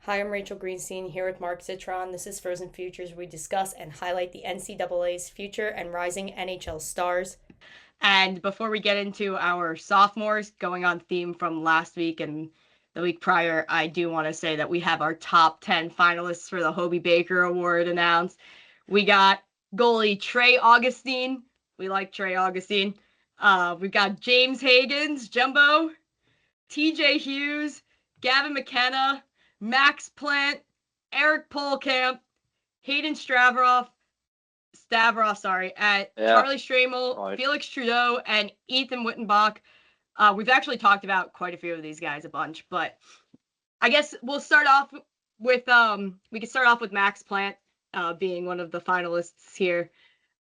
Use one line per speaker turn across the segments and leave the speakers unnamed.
Hi, I'm Rachel Greenstein here with Mark Zitron. This is Frozen Futures, where we discuss and highlight the NCAA's future and rising NHL stars. And before we get into our sophomores, going on theme from last week and the week prior, I do want to say that we have our top 10 finalists for the Hobie Baker Award announced. We got goalie Trey Augustine. We like Trey Augustine. We've got James Hagens, Jumbo, TJ Hughes, Gavin McKenna, Max Plant, Eric Polkamp, Hayden Charlie Stramel,
Right.
Felix Trudeau, and Ethan Wittenbach. We've actually talked about quite a few of these guys a bunch, but I guess we'll start off with we can start off with Max Plant being one of the finalists here.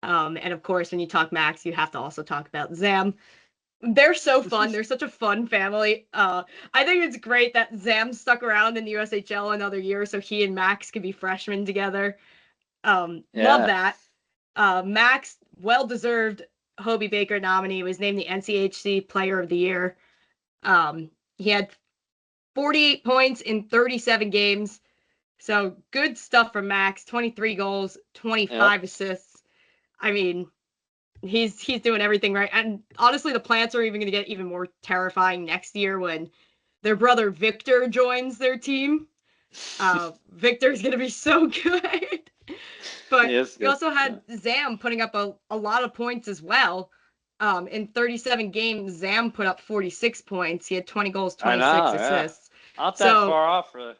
And of course, when you talk Max, you have to also talk about Zam. They're so fun. They're such a fun family. I think it's great that Zam stuck around in the USHL another year so he and Max could be freshmen together. Love that. Max, well-deserved Hobie Baker nominee, was named the NCHC Player of the Year. He had 48 points in 37 games. So good stuff from Max. 23 goals, 25 assists. I mean, he's doing everything right. And honestly, the Plants are even going to get even more terrifying next year when their brother Victor joins their team. Victor's going to be so good. But we also had Zam putting up a lot of points as well. In 37 games, Zam put up 46 points. He had 20 goals, 26 assists.
Yeah. Not that far off, really.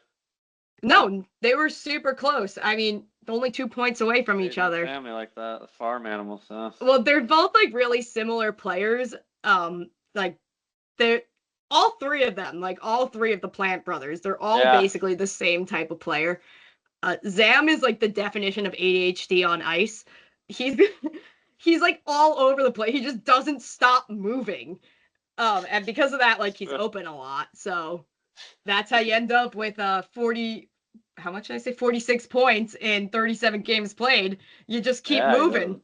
No, they were super close. I mean, only 2 points away from each other.
Family like that, the farm animals. So.
Well, they're both like really similar players. Like they're all three of them, like all three of the Plant brothers. They're all basically the same type of player. Zam is like the definition of ADHD on ice. He's like all over the place. He just doesn't stop moving. And because of that, like he's open a lot. So that's how you end up with how much did I say? 46 points in 37 games played. You just keep moving.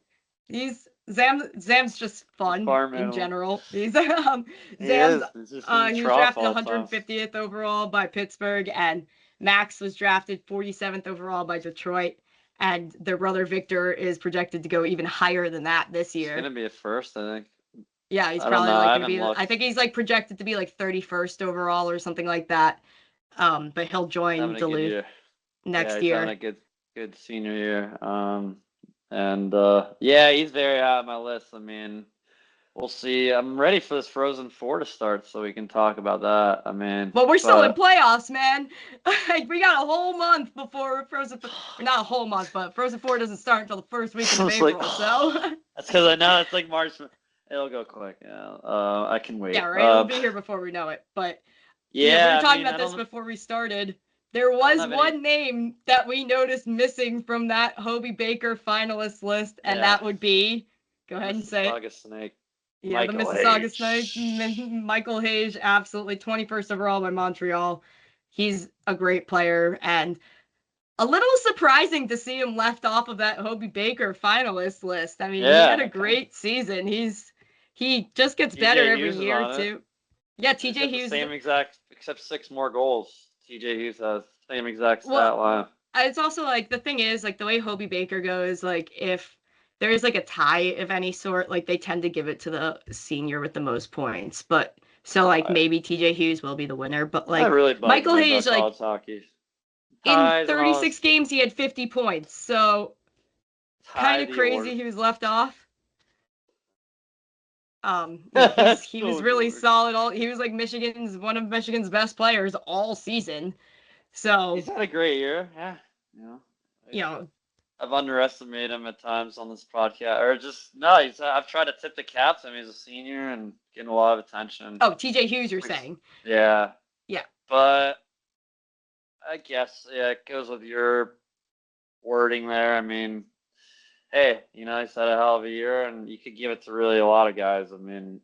Zam's just fun in general. He's Zam's he was drafted 150th overall by Pittsburgh, and Max was drafted 47th overall by Detroit, and their brother Victor is projected to go even higher than that this year.
He's gonna be a first, I think.
Yeah, he's probably like gonna be. I think he's like projected to be like 31st overall or something like that. But he'll join Duluth next year.
He's having a good senior year. He's very high on my list. I mean, we'll see. I'm ready for this Frozen 4 to start so we can talk about that. I mean,
well, we're still in playoffs, man. Like, we got a whole month before Frozen. Not a whole month, but Frozen 4 doesn't start until the first week of April. So
that's because I know it's like March. It'll go quick. Yeah. I can wait.
Yeah, right. It'll be here before we know it. But we were talking about this before we started. There was one name that we noticed missing from that Hobie Baker finalist list, and that would be, go ahead and say it.
Snake.
Yeah, the Mississauga Snake. Michael Hage, absolutely 21st overall by Montreal. He's a great player, and a little surprising to see him left off of that Hobie Baker finalist list. I mean, he had a great season. He just gets better every year, too. Yeah, TJ Hughes.
Same exact, except 6 more goals. TJ Hughes has same exact stat line.
It's also like, the thing is, like, the way Hobie Baker goes, like, if there is like a tie of any sort, like, they tend to give it to the senior with the most points. But so like maybe TJ Hughes will be the winner. But like Michael Hage, like in 36 games he had 50 points. So kind of crazy he was left off. He was really solid. He was like one of Michigan's best players all season. So
he's had a great year. Yeah. I've underestimated him at times on this podcast, or just I've tried to tip the cap to him. He's a senior and getting a lot of attention.
Oh, TJ Hughes, you're saying?
Yeah.
Yeah.
But I guess it goes with your wording there. I mean, hey, he's had a hell of a year, and you could give it to really a lot of guys. I mean,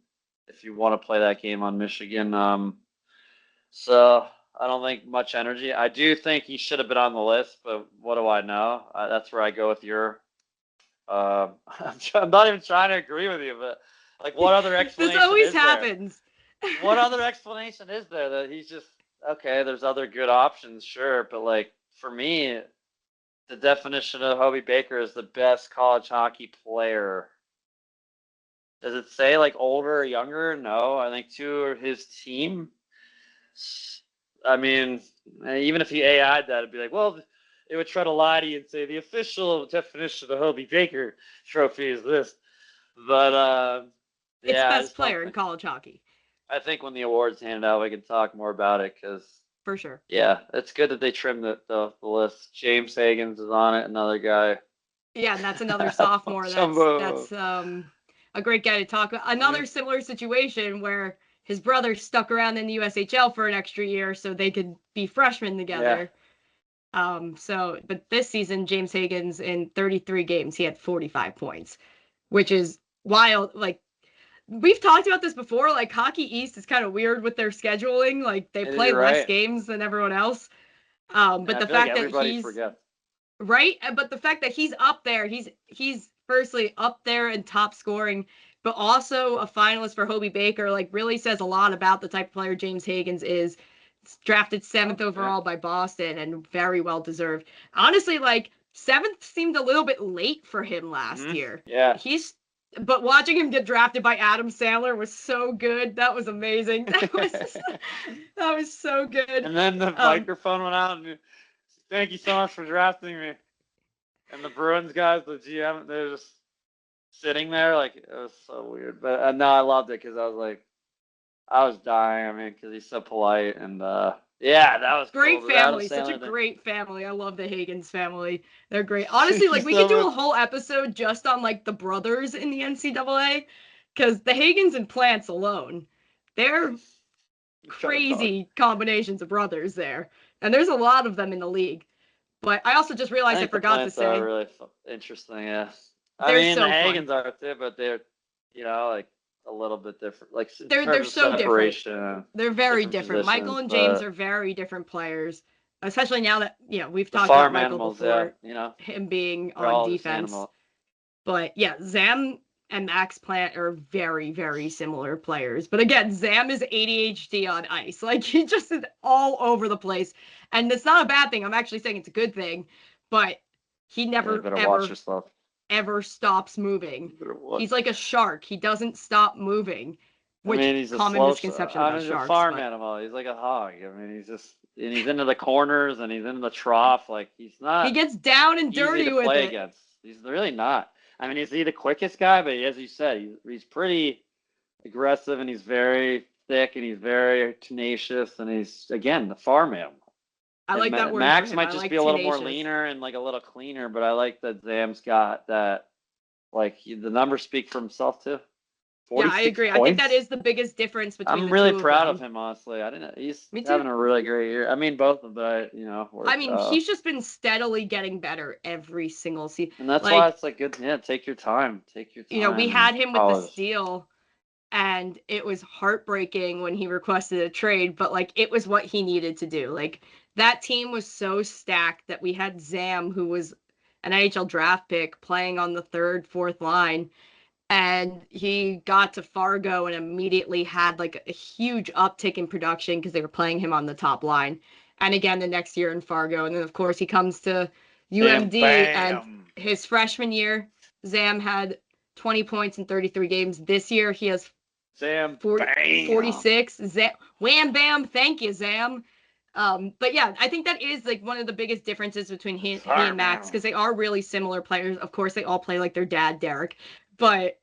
if you want to play that game on Michigan, so I don't think much energy. I do think he should have been on the list, but what do I know? That's where I go with your. I'm not even trying to agree with you, but like, what other explanation?
This always happens.
What other explanation is there that he's just? okay, there's other good options, sure, but like for me, the definition of Hobie Baker is the best college hockey player. Does it say like older or younger? No, I think to his team. I mean, even if he AI'd that, it'd be like, well, it would try to lie to you and say the official definition of the Hobie Baker trophy is this. But
It's
yeah, I
best
just don't
player in
think.
college hockey,
I think when the awards handed out, we can talk more about it because
for sure.
yeah, it's good that they trimmed the list. James Hagens is on it, another guy.
Yeah, and that's another sophomore. That's a great guy to talk about. Another similar situation where his brother stuck around in the USHL for an extra year so they could be freshmen together. But this season, James Hagens in 33 games, he had 45 points, which is wild. Like, we've talked about this before. Like, Hockey East is kind of weird with their scheduling. Like, they play
You're
less
right.
games than everyone else. But
I
the
feel
fact
like
that
everybody
he's
forgets.
right, but the fact that he's up there, he's firstly up there in top scoring, but also a finalist for Hobie Baker, like really says a lot about the type of player James Hagens is. Drafted 7th overall by Boston and very well deserved. Honestly, like 7th seemed a little bit late for him last year.
Yeah.
But watching him get drafted by Adam Sandler was so good. That was amazing. That was so good.
And then the microphone went out and thank you so much for drafting me. And the Bruins guys, the GM, they're just sitting there like it was so weird. But no, I loved it because I was dying. I mean, because he's so polite and yeah, that was
great
cool.
family. Such a great family. I love the Hagens family. They're great. Honestly, like we could do a whole episode just on like the brothers in the NCAA, because the Hagens and Plants alone, they're crazy combinations of brothers there, and there's a lot of them in the league. But I also just realized I forgot to say
are really interesting. Yeah,
I mean
so the Hagens are too, but they're like a little bit different. Like
they're so different. They're very different. Michael and James are very different players, especially now that we've talked about Michael before. Him being on defense. But yeah, Zam and Max Plant are very, very similar players. But again, Zam is ADHD on ice. Like he just is all over the place, and it's not a bad thing. I'm actually saying it's a good thing. But he never ever stops moving. He's like a shark. He doesn't stop moving. Which
he's a
common misconception about sharks.
He's a farm animal. He's like a hog. I mean, he's into the corners and he's into the trough. Like he's not.
He gets down and dirty with it.
Against. He's really not. I mean, is he the quickest guy? But as you said, he's pretty aggressive and he's very thick and he's very tenacious and he's again the farm animal.
I like that word.
Max might just be a little more leaner and like a little cleaner, but I like that Zam's got that. Like the numbers speak for himself too.
Yeah, I agree. Points? I think that is the biggest difference between.
I'm really proud of him, honestly. I didn't. He's having a really great year. I mean, both of them, but
I mean, he's just been steadily getting better every single season,
and that's why it's like good. Yeah, take your time. Take your time.
We had him with the steal, and it was heartbreaking when he requested a trade, but like it was what he needed to do. Like that team was so stacked that we had Zam, who was an NHL draft pick, playing on the 3rd, 4th line. And he got to Fargo and immediately had like a huge uptick in production because they were playing him on the top line. And again, the next year in Fargo. And then, of course, he comes to UMD. And his freshman year, Zam had 20 points in 33 games. This year, he has 46. Wham, bam. Thank you, Zam. But yeah, I think that is like one of the biggest differences between he and Max, because they are really similar players. Of course, they all play like their dad, Derek. But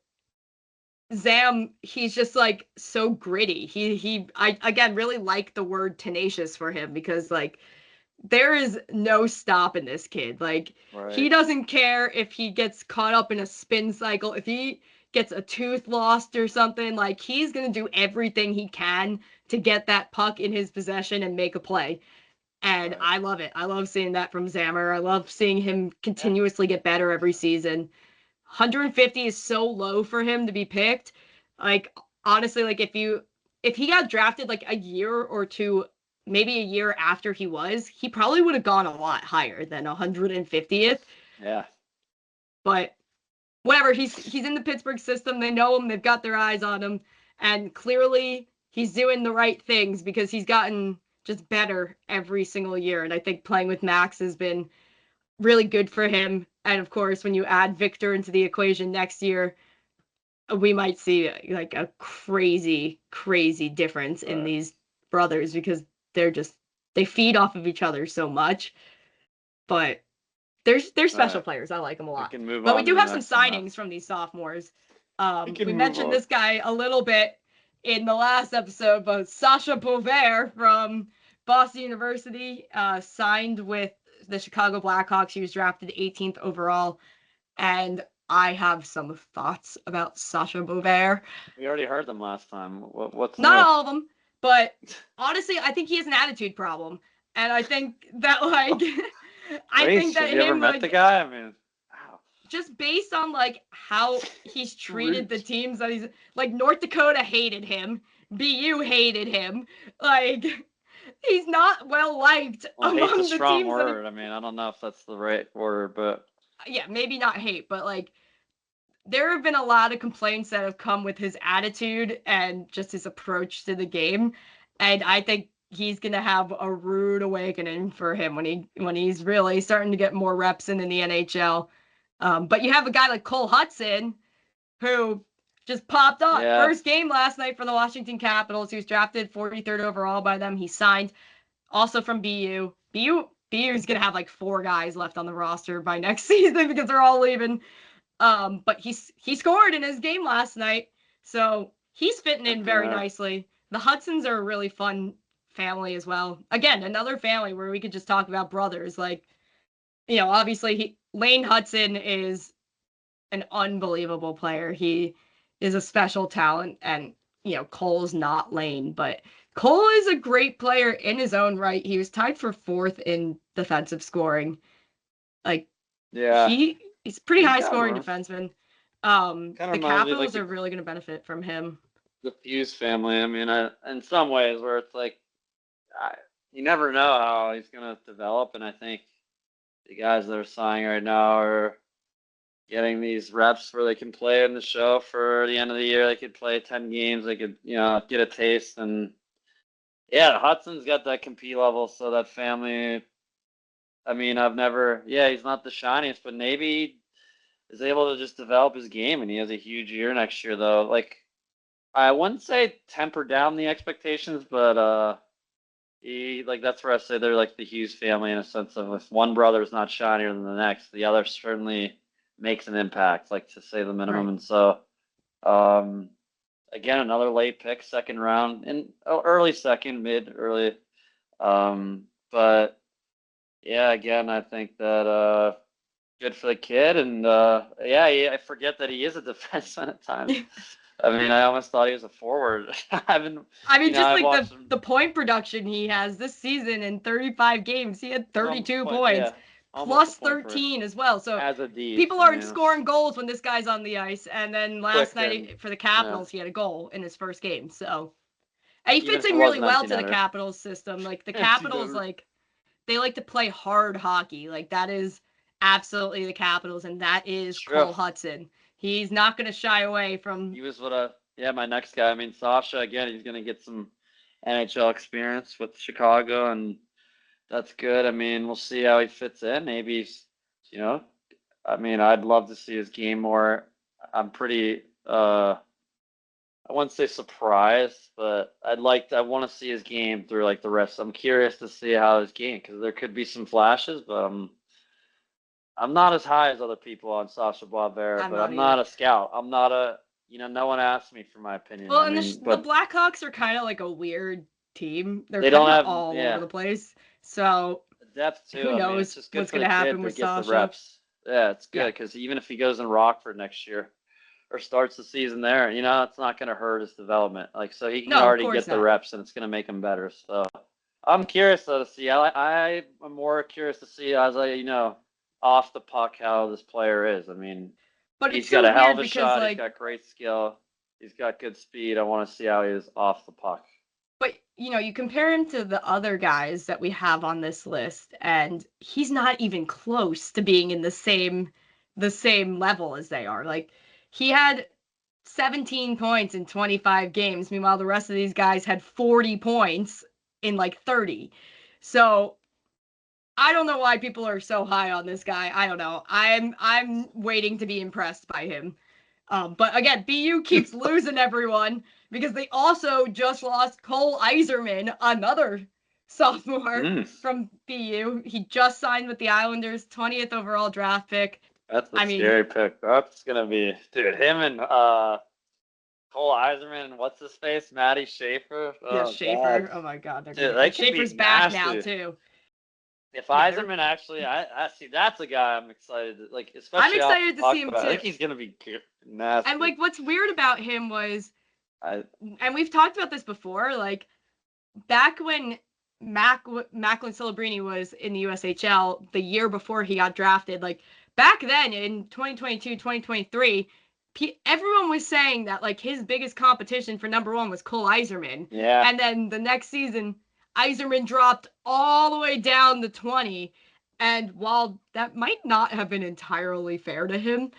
Zam, he's just like so gritty. I again really like the word tenacious for him because like there is no stopping this kid. Like he doesn't care if he gets caught up in a spin cycle, if he gets a tooth lost or something, like he's gonna do everything he can to get that puck in his possession and make a play. And I love it. I love seeing that from Zammer. I love seeing him continuously get better every season. 150 is so low for him to be picked. Like honestly, like if he got drafted like a year or two, maybe a year after he probably would have gone a lot higher than 150th.
Yeah.
But whatever, he's in the Pittsburgh system. They know him. They've got their eyes on him, and clearly he's doing the right things because he's gotten just better every single year. And I think playing with Max has been really good for him. And of course, when you add Victor into the equation next year, we might see like a crazy, crazy difference in these brothers because they feed off of each other so much. But they're special players. I like them a lot.
We can move
but
on
we do
to
have
the
some
next one now.
signings from these sophomores.
We
mentioned this guy a little bit in the last episode, but Sasha Bovair from Boston University signed with the Chicago Blackhawks. He was drafted 18th overall, and I have some thoughts about Sasha Bovair.
We already heard them last time. What's
Not
new?
all of them, but honestly, I think he has an attitude problem, and I think that like, I think that
have you ever met the guy? I mean, wow.
Just based on like how he's treated the teams that he's like, North Dakota hated him, BU hated him, like he's not well liked among
hate's a
the
strong
teams.
word. I mean, I don't know if that's the right word, but
yeah, maybe not hate, but like there have been a lot of complaints that have come with his attitude and just his approach to the game, and I think he's gonna have a rude awakening for him when he's really starting to get more reps in the NHL. But you have a guy like Cole Hudson, who just popped up.
yeah.
First game last night for the Washington Capitals. He was drafted 43rd overall by them. He signed also from BU. BU's going to have like 4 guys left on the roster by next season because they're all leaving. But he scored in his game last night. So he's fitting in very nicely. The Hudsons are a really fun family as well. Again, another family where we could just talk about brothers. Like, obviously Lane Hudson is an unbelievable player. He is a special talent, and Cole's not Lane, but Cole is a great player in his own right. He was tied for 4th in defensive scoring. Like,
yeah,
he's pretty high scoring defenseman. The Capitals
like
are really going to benefit from him.
The Fuse family. I mean, in some ways, where it's like, you never know how he's going to develop, and I think the guys that are signing right now are getting these reps where they can play in the show for the end of the year. They could play 10 games. They could, get a taste. And yeah, Hudson's got that compete level. So that family, I mean, he's not the shiniest, but maybe is able to just develop his game. And he has a huge year next year, though. Like, I wouldn't say temper down the expectations, but that's where I say they're like the Hughes family in a sense of if one brother is not shinier than the next, the other certainly makes an impact, like to say the minimum. Right. And so, again, another late pick, second round, and early second, mid early. But yeah, again, I think that good for the kid, and I forget that he is a defenseman at times. I mean, I almost thought he was a forward.
The point production he has this season in 35 games, he had 32 points. Plus 13 as well. So
as a D,
people aren't scoring goals when this guy's on the ice. And then last night for the Capitals, he had a goal in his first game. So and he fits in really well to the Capitals system. Like the Capitals, like they like to play hard hockey. Like that is absolutely the Capitals, and that is Cole Hudson. He's not going to shy away from.
He was my next guy. I mean, Sasha, again, he's going to get some NHL experience with Chicago, and that's good. I mean, we'll see how he fits in. Maybe, I mean, I'd love to see his game more. I'm pretty, I wouldn't say surprised, but I want to see his game through like the rest. I'm curious to see how his game, because there could be some flashes, but I'm not as high as other people on Sasha Bovair, but I'm not a scout. I'm not a, no one asked me for my opinion.
Well, and the Blackhawks are kind of like a weird team. They don't have all over the place. So
depth too.
Who knows what's going to happen with Sasha?
The reps. Yeah, it's good because even if he goes in Rockford next year or starts the season there, it's not going to hurt his development. Like, so he can already get the reps, and it's going to make him better. So I'm curious though to see. I am more curious to see as off the puck how this player is. I mean,
but
he's got a hell of a shot. He's got great skill. He's got good speed. I want to see how he is off the puck.
But, you compare him to the other guys that we have on this list, and he's not even close to being in the same level as they are. Like, he had 17 points in 25 games. Meanwhile, the rest of these guys had 40 points in like 30. So I don't know why people are so high on this guy. I don't know. I'm waiting to be impressed by him. But again, BU keeps losing everyone because they also just lost Cole Iserman, another sophomore from BU. He just signed with the Islanders, 20th overall draft pick.
That's a scary pick. That's gonna be, dude. Him and Cole Iserman and what's his face, Matty Schaefer.
Yeah,
Oh
Schaefer.
God,
Oh my God, they're
dude,
gonna. And
could be
Schaefer's back
nasty.
now too.
If Iserman actually, I see that's a guy I'm excited to, like, especially
I'm excited to see him too.
I think he's gonna be nasty.
And like, what's weird about him was, and we've talked about this before, like back when Macklin Celebrini was in the USHL the year before he got drafted, like back then in 2022, 2023, everyone was saying that like his biggest competition for number one was Cole Iserman.
Yeah.
And then the next season, Iserman dropped all the way down to 20. And while that might not have been entirely fair to him,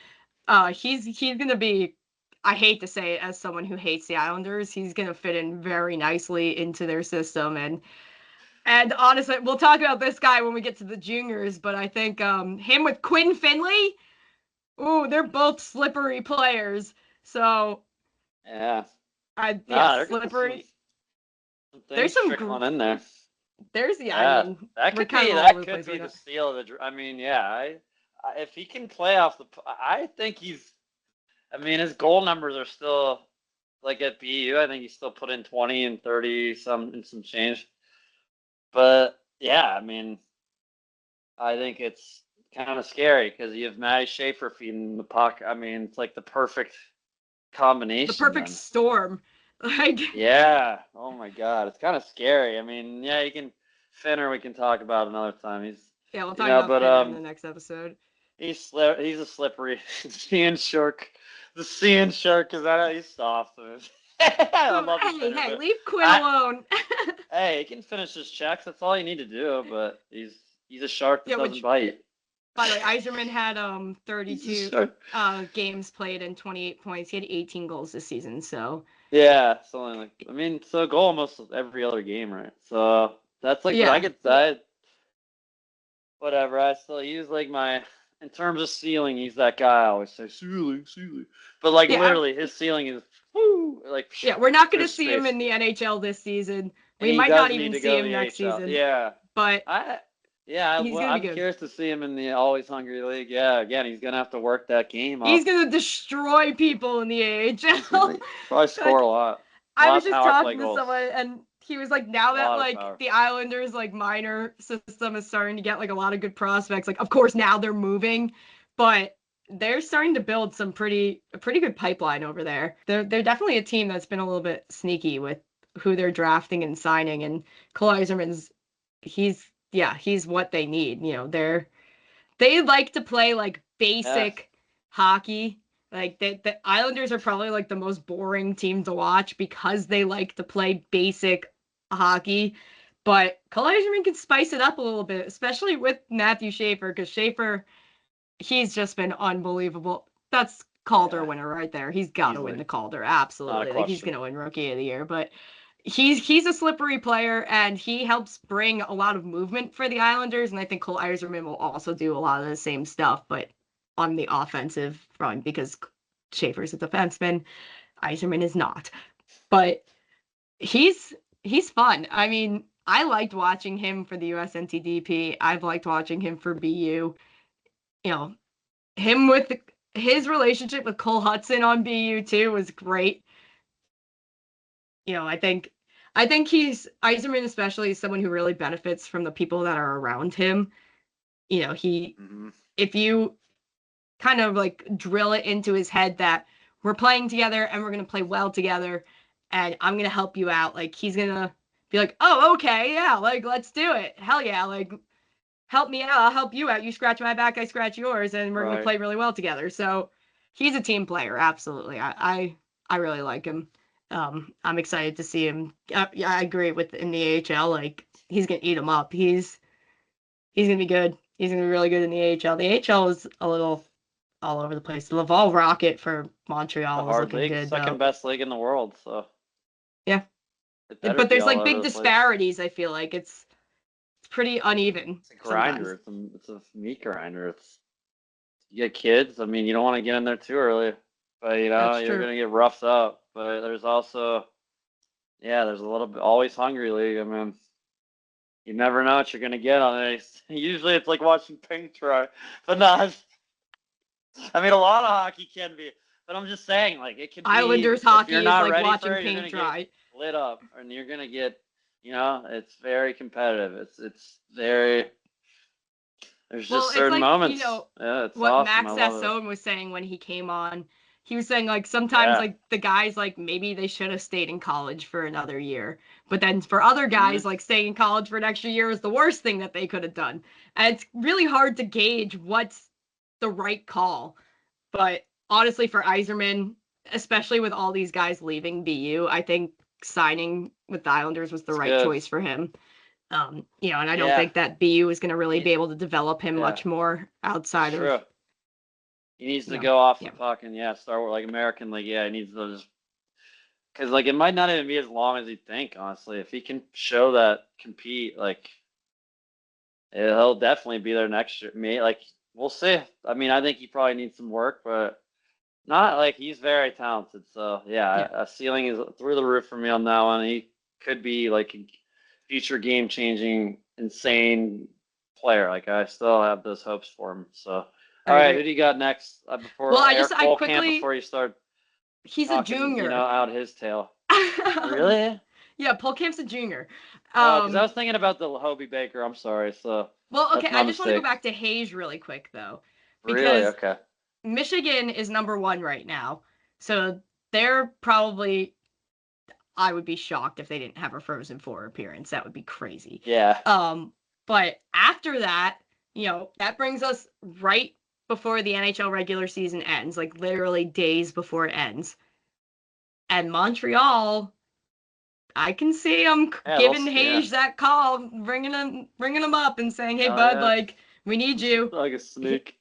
he's gonna be, I hate to say it as someone who hates the Islanders, he's gonna fit in very nicely into their system. And honestly, we'll talk about this guy when we get to the juniors, but I think him with Quinn Finley, ooh, they're both slippery players. So
yeah,
slippery.
There's some trickling in there.
There's
that could be the steal of the. I mean, yeah, if he can play off the, I think he's. I mean, his goal numbers are still like at BU. I think he's still put in 20 and 30 some change. But yeah, I mean, I think it's kind of scary because you have Matty Schaefer feeding the puck. I mean, it's like the perfect combination.
The perfect storm. Like,
yeah. Oh my God, it's kind of scary. I mean, yeah, you can Finner. We can talk about another time.
We'll talk about Finner in the next episode.
He's a slippery sea shark. The sea shark is that he's soft.
Hey, leave Quinn alone.
Hey, he can finish his checks. That's all you need to do. But he's a shark that doesn't bite.
By the way, Iserman had 32 games played and 28 points. He had 18 goals this season. So
yeah, something like, I mean, so a goal almost every other game, right? So that's like, I get that. Whatever. I still use like in terms of ceiling, he's that guy. I always say ceiling. But like literally, his ceiling is like.
Yeah, we're not going to see him in the NHL this season. We might not even see him next season.
Yeah,
but
I'm curious to see him in the Always Hungry League. Yeah, again, he's gonna have to work that game.
He's gonna destroy people in the AHL.
Probably score a lot.
I was just talking to someone, and he was like, now that like the Islanders like minor system is starting to get like a lot of good prospects. Like, of course now they're moving, but they're starting to build a pretty good pipeline over there. They're definitely a team that's been a little bit sneaky with who they're drafting and signing. And Cole Iserman's, he's what they need. You know, they like to play like basic hockey. Like the Islanders are probably like the most boring team to watch because they like to play basic hockey. But Cole Iserman can spice it up a little bit, especially with Matthew Schaefer, because Schaefer, he's just been unbelievable. That's Calder winner right there. He's got to win the Calder, absolutely. Like, he's gonna win Rookie of the Year, but he's a slippery player, and he helps bring a lot of movement for the Islanders. And I think Cole Iserman will also do a lot of the same stuff, but on the offensive front, because Schaefer's a defenseman, Iserman is not. But he's fun. I mean, I liked watching him for the USNTDP. I've liked watching him for BU. You know, him with his relationship with Cole Hudson on BU too was great. You know, I think Iserman especially is someone who really benefits from the people that are around him. You know, if you kind of like drill it into his head that we're playing together and we're going to play well together and I'm going to help you out, like, he's going to be like, oh, okay, yeah, like, let's do it. Hell yeah, like, help me out, I'll help you out. You scratch my back, I scratch yours, and we're going to play really well together. So he's a team player, absolutely. I really like him. I'm excited to see him. Yeah, I agree with in the AHL, like, he's going to eat him up. He's going to be good. He's going to be really good in the AHL. The AHL is a little all over the place. The Laval Rocket for Montreal is looking good.
Second best league in the world. So
yeah,
better
But
be
there's
all
like
over
big
the place.
disparities. I feel like it's pretty uneven.
It's a grinder. It's a meat grinder. You get kids. I mean, you don't want to get in there too early, but
That's
you're
true.
gonna get roughed up. But there's also, yeah, there's a little bit always hungry league. I mean, you never know what you're gonna get on it. Usually, it's like watching paint dry, but not. I mean, a lot of hockey can be, but I'm just saying, like, it could be
Islanders
if you're
hockey is
not
like
ready for
watching
it, you're
paint
gonna get
dry.
lit up, and you're gonna get, it's very competitive. It's very. There's
Well,
just
it's
certain
like,
moments. Yeah, it's
what
awesome. I
Max
love it.
Sassone was saying when he came on. He was saying like sometimes
Yeah.
like the guys like maybe they should have stayed in college for another year. But then for other
Hmm.
guys like staying in college for an extra year is the worst thing that they could have done. And it's really hard to gauge what's the right call. But honestly for Yzerman, especially with all these guys leaving BU, I think signing with the Islanders was the
It's
right
good.
choice for him. And I don't
Yeah.
think that BU is going to really
He's,
be able to develop him
yeah.
much more
It's
outside of,
true. He needs to go off the
yeah.
puck and start with like American League. Yeah, he needs to just because like it might not even be as long as you think. Honestly, if he can show that compete, like he'll definitely be there next year. Me, like we'll see. I mean, I think he probably needs some work, but not like he's very talented. So yeah,
Yeah.
a ceiling is through the roof for me on that one. He could be like a future game changing, insane player. Like I still have those hopes for him. So all
I
right,
agree.
who do you got next?
Well,
Before Eric
I
Bolkamp,
quickly,
before you start
he's a
talking,
junior.
out his tail. Really?
Yeah, Paul Camp's a junior.
Oh, because I was thinking about the Hobie Baker. I'm sorry. So
Well, okay,
that's my
I just want to go
mistake.
back to Hayes really quick though,
Really?
because
Okay.
Michigan is number 1 right now. So they're probably, I would be shocked if they didn't have a Frozen Four appearance. That would be crazy.
Yeah.
But after that, that brings us right before the NHL regular season ends, like literally days before it ends. And Montreal, I can see them
Yeah.
giving
Yeah.
Hayes that call, bringing him up and saying, "Hey,
Hell
bud,
yeah.
like we need you."
Like a snake.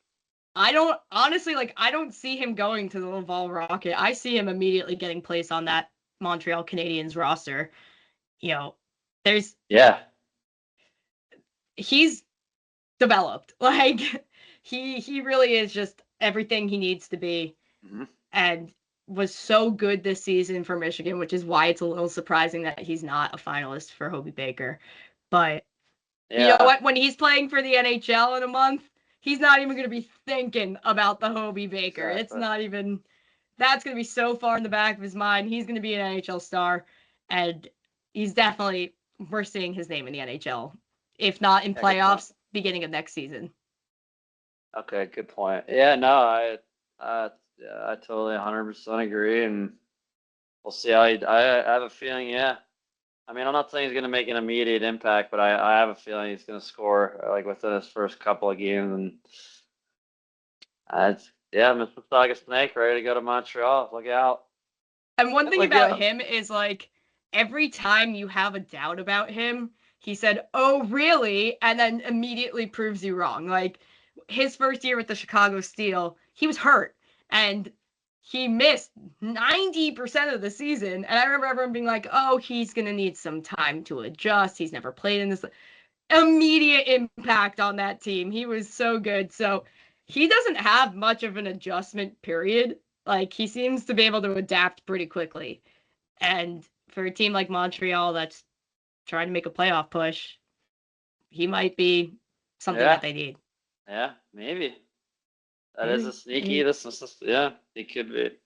I don't honestly like. I don't see him going to the Laval Rocket. I see him immediately getting placed on that Montreal Canadiens roster. There's
Yeah.
he's developed. Like he really is just everything he needs to be,
Mm-hmm.
and was so good this season for Michigan, which is why it's a little surprising that he's not a finalist for Hobie Baker. But you know
Yeah.
what? When he's playing for the NHL in a month, he's not even going to be thinking about the Hobie Baker. It's
Exactly.
not even. That's going to be so far in the back of his mind. He's going to be an NHL star, and he's definitely, we're seeing his name in the NHL, if not in
Yeah. Good point.
playoffs, beginning of next season.
Okay. Good point. Yeah. No. Yeah, I totally 100% agree, and we'll see how he. I have a feeling. Yeah. I mean, I'm not saying he's going to make an immediate impact, but I have a feeling he's going to score like within his first couple of games, and yeah, Mississauga Snake ready to go to Montreal. Look out!
And one thing
Look
about
out!
him is like every time you have a doubt about him, he said, "Oh, really?" and then immediately proves you wrong. Like his first year with the Chicago Steel, he was hurt and he missed 90% of the season. And I remember everyone being like, "Oh, he's going to need some time to adjust. He's never played in this." Immediate impact on that team. He was so good. So he doesn't have much of an adjustment period. Like he seems to be able to adapt pretty quickly. And for a team like Montreal that's trying to make a playoff push, he might be something that
Yeah,
they need.
yeah, maybe that is a
Maybe.
sneaky. This is yeah, he could be. He could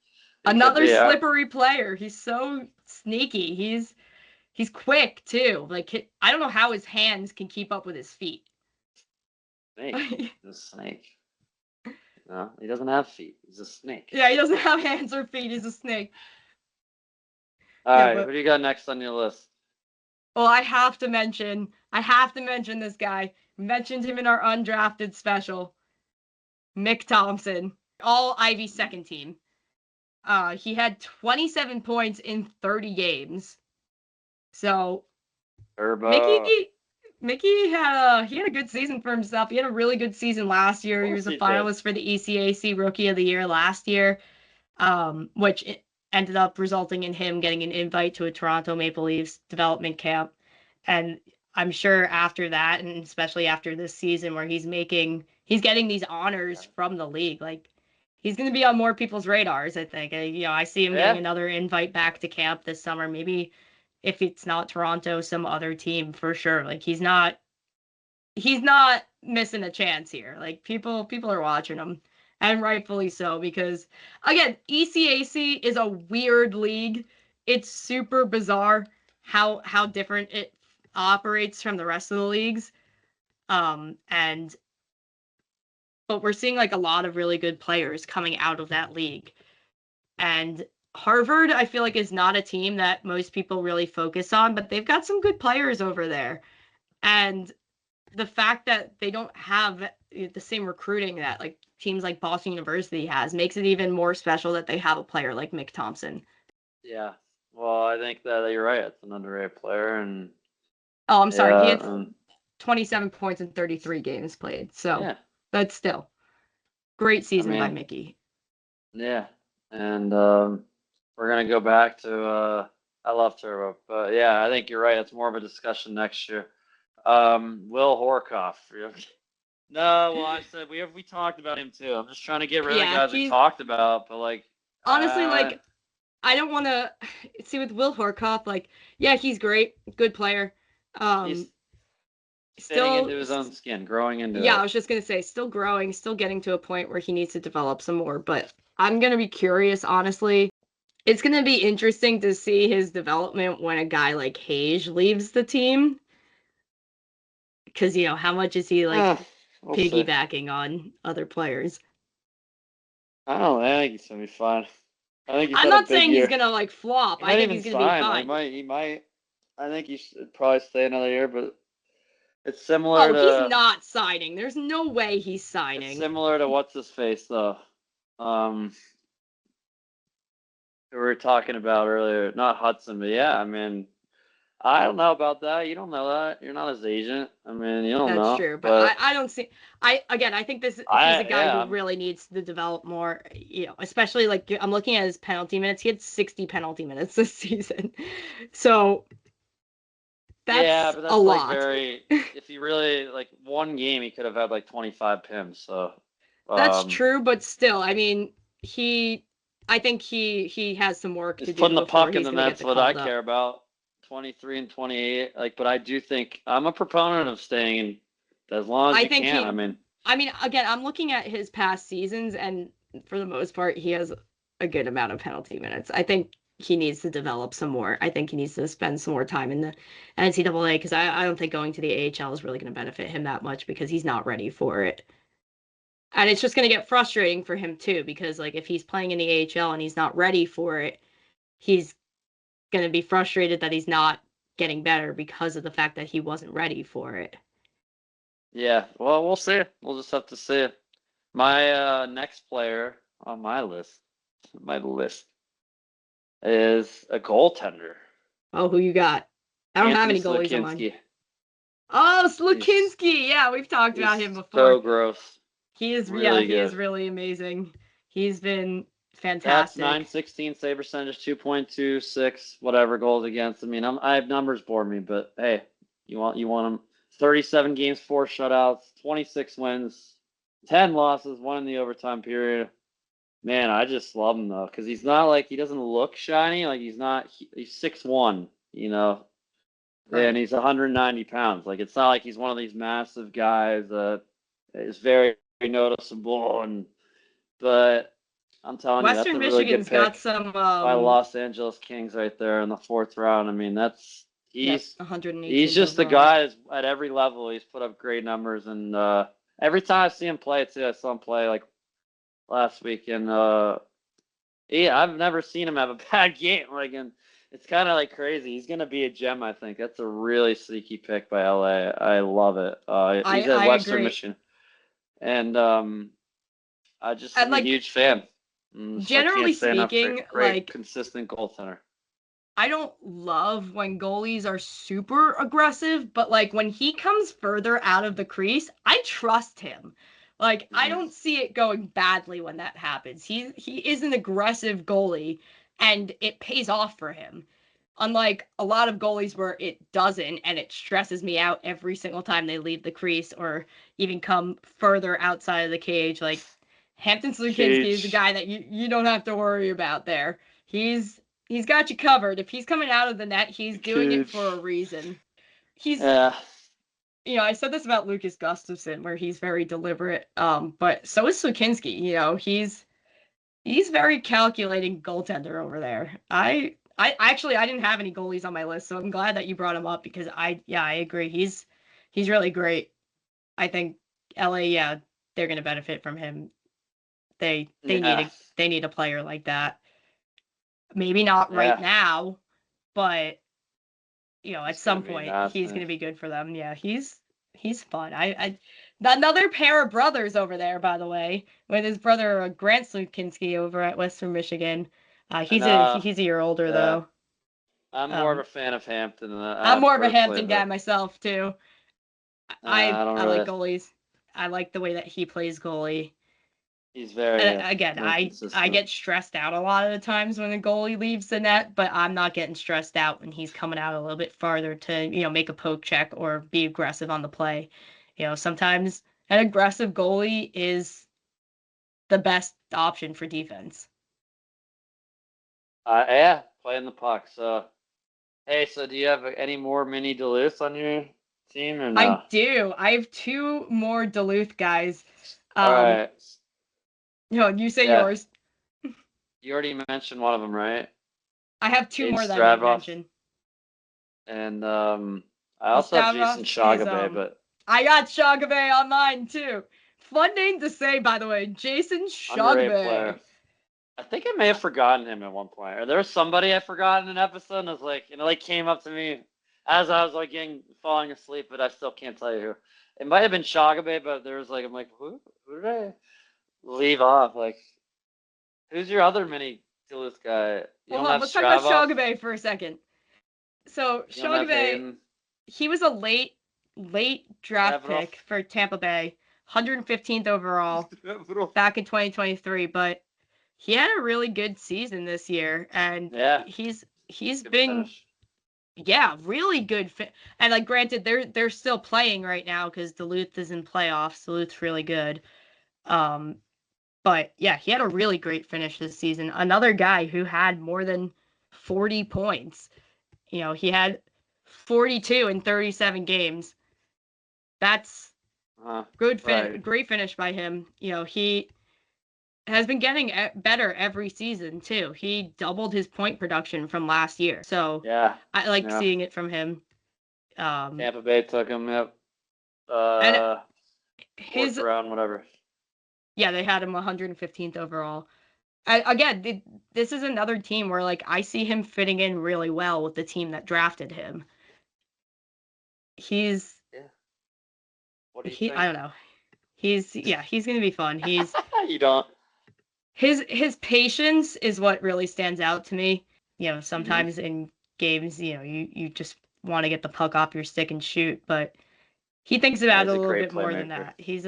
Another
be.
slippery player. He's so sneaky. He's quick too. Like I don't know how his hands can keep up with his feet.
Snake. He's a snake. No, he doesn't have feet. He's a snake.
Yeah, he doesn't have hands or feet. He's a snake.
All
Yeah,
right, who
but
do you got next on your list?
well, I have to mention this guy. Mentioned him in our undrafted special. Mick Thompson, all Ivy second team. He had 27 points in 30 games. So Mickey
Turbo.
Mickey had a good season for himself. He had a really good season last
Of
year. He
course
was a
he did.
finalist for the ECAC Rookie of the Year last year. Which ended up resulting in him getting an invite to a Toronto Maple Leafs development camp. And I'm sure after that, and especially after this season where he's getting these honors from the league, like he's going to be on more people's radars, I think. I see him getting another invite back to camp this summer. Maybe if it's not Toronto, some other team for sure. Like he's not missing a chance here. Like people are watching him, and rightfully so, because again, ECAC is a weird league. It's super bizarre how different it operates from the rest of the leagues. And but we're seeing like a lot of really good players coming out of that league. And Harvard, I feel like, is not a team that most people really focus on, but they've got some good players over there. And the fact that they don't have the same recruiting that like teams like Boston University has makes it even more special that they have a player like Mick Thompson.
Yeah. Well, I think that you're right. It's an underrated player, and
I'm sorry, he had 27 points in 33 games played. So that's still great season by Mickey.
Yeah, and we're gonna go back to I love Turbo, but yeah, I think you're right. It's more of a discussion next year. Will Horkoff. No, well, I said we talked about him too. I'm just trying to get rid of the guys we talked about, but like
honestly, like I don't want to see with Will Horkoff. Like, yeah, he's great, good player.
He's still into his own skin, growing into it.
Yeah, I was just gonna say, still growing, still getting to a point where he needs to develop some more. But I'm gonna be curious, honestly. It's gonna be interesting to see his development when a guy like Hage leaves the team. Because, how much is he like piggybacking on other players?
I don't know. I think he's gonna be fine.
I'm not saying he's gonna like flop. I think he's gonna be fine.
He might. I think he should probably stay another year, but it's similar to.
He's not signing. There's no way he's signing.
It's similar to what's his face though. Who we were talking about earlier, not Hudson, but yeah, I mean, I don't know about that. You don't know that. You're not his agent. I mean, you don't know.
That's true, but I don't see. I think he's a guy who really needs to develop more. Especially like I'm looking at his penalty minutes. He had 60 penalty minutes this season, so that's a lot.
If he really like one game, he could have had like 25 pims. So
that's true, but still, I mean, I think he has some work to do.
Putting the puck in the net's what I care about. 23 and 28, but I do think I'm a proponent of staying in as long as you can.
I mean, again, I'm looking at his past seasons, and for the most part, he has a good amount of penalty minutes. I think he needs to develop some more. I think he needs to spend some more time in the NCAA because I don't think going to the AHL is really going to benefit him that much because he's not ready for it. And it's just going to get frustrating for him too because like if he's playing in the AHL and he's not ready for it, he's going to be frustrated that he's not getting better because of the fact that he wasn't ready for it.
Yeah, well, we'll see. We'll just have to see. My next player on my list is a goaltender.
Oh, who you got? I don't have any goalies on mine. Oh, Slukinski. Yeah, we've talked about him before.
So gross.
He is really he is really amazing. He's been fantastic.
That's 916 save percentage, 2.26 whatever goals against. I mean, I have numbers bore me, but hey, you want them. 37 games, 4 shutouts, 26 wins, 10 losses, 1 in the overtime period. Man, I just love him though, because he's not like he doesn't look shiny. Like he's 6'1", right. And he's 190 pounds. Like it's not like he's one of these massive guys that is very, very noticeable. But I'm telling you, that's a really good pick got some by Los Angeles Kings right there in the 4th round. I mean, he's 118. He's just the guy at every level. He's put up great numbers, and every time I see him play too, I saw him play like last week, and I've never seen him have a bad game. And it's kind of like crazy. He's gonna be a gem, I think. That's a really sneaky pick by LA. I love it. He's at Western Michigan, and I'm a huge fan.
Generally speaking,
great consistent goaltender.
I don't love when goalies are super aggressive, but like when he comes further out of the crease, I trust him. Like I don't see it going badly when that happens. He is an aggressive goalie, and it pays off for him. Unlike a lot of goalies where it doesn't, and it stresses me out every single time they leave the crease or even come further outside of the cage. Like Hampton Slukinski is the
Cage.
guy that you don't have to worry about there. He's got you covered. If he's coming out of the net, he's doing it for a
Cage.
reason. He's
Yeah.
I said this about Lucas Gustafson where he's very deliberate. But so is Slukinski. He's very calculating goaltender over there. I actually I didn't have any goalies on my list, so I'm glad that you brought him up because I agree. He's really great. I think LA, yeah, they're gonna benefit from him. They need
Yeah.
a player like that. Maybe not right
Yeah.
now, but at
He's gonna
some
be
point he's
nasty.
gonna be good for them. Yeah, he's fun. I another pair of brothers over there, by the way, with his brother Grant Slukinski over at Western Michigan.
And
He's a year older
yeah,
though.
I'm more of
Um,
a fan of Hampton
I'm more of a
personally,
Hampton guy
but
myself too.
I don't
I like
really.
goalies. I like the way that he plays goalie.
He's very
And again,
very
I
consistent.
get stressed out a lot of the times when the goalie leaves the net, but I'm not getting stressed out when he's coming out a little bit farther to, make a poke check or be aggressive on the play. Sometimes an aggressive goalie is the best option for defense.
Yeah, playing the puck. So hey, so do you have any more mini Duluth on your team or
I
no?
do. I have two more Duluth guys.
All
Um,
right.
you say
Yeah,
yours.
you already mentioned one of them, right?
I have two
Jaden
more that I might
Stravroff,
mention.
and I
Well,
also have Jason
Stavros is
Shagabe, but
I got Shagabe on mine too. Fun name to say, by the way, Jason
underrated player.
Shagabe.
I think I may have forgotten him at one point. Or there was somebody I forgot in an episode, and it was like, like came up to me as I was like falling asleep, but I still can't tell you who. It might have been Shagabe, but there was like, I'm like, who did I leave off? Like, who's your other mini Duluth guy? You
Well,
don't
hold on,
have
let's talk about
Stravov?
Shagabe for a second. So
You don't have
Shagabe,
Hayden
he was a late draft
Stavroff?
pick for Tampa Bay, 115th overall back in 2023, but he had a really good season this year, and
Yeah,
he's
good
been
finish.
really good. And like, granted, they're still playing right now because Duluth is in playoffs. Duluth's really good. Um, but yeah, he had a really great finish this season. Another guy who had more than 40 points. He had 42 in 37 games. That's
Right.
great finish by him. He has been getting better every season too. He doubled his point production from last year. So
Yeah.
I like
Yeah.
seeing it from him. Um,
Tampa Bay took him. Yep.
and
Fourth
his
round, whatever.
yeah, they had him 115th overall. Again, this is another team where like I see him fitting in really well with the team that drafted him. He's
Yeah. What do you
he I
think?
don't know. He's gonna be fun.
You don't.
His patience is what really stands out to me.
Mm-hmm.
Sometimes in games, you just want to get the puck off your stick and shoot, but he thinks
Yeah,
about it
he's
a
a
little
great
bit more than
playmaker.
that. He's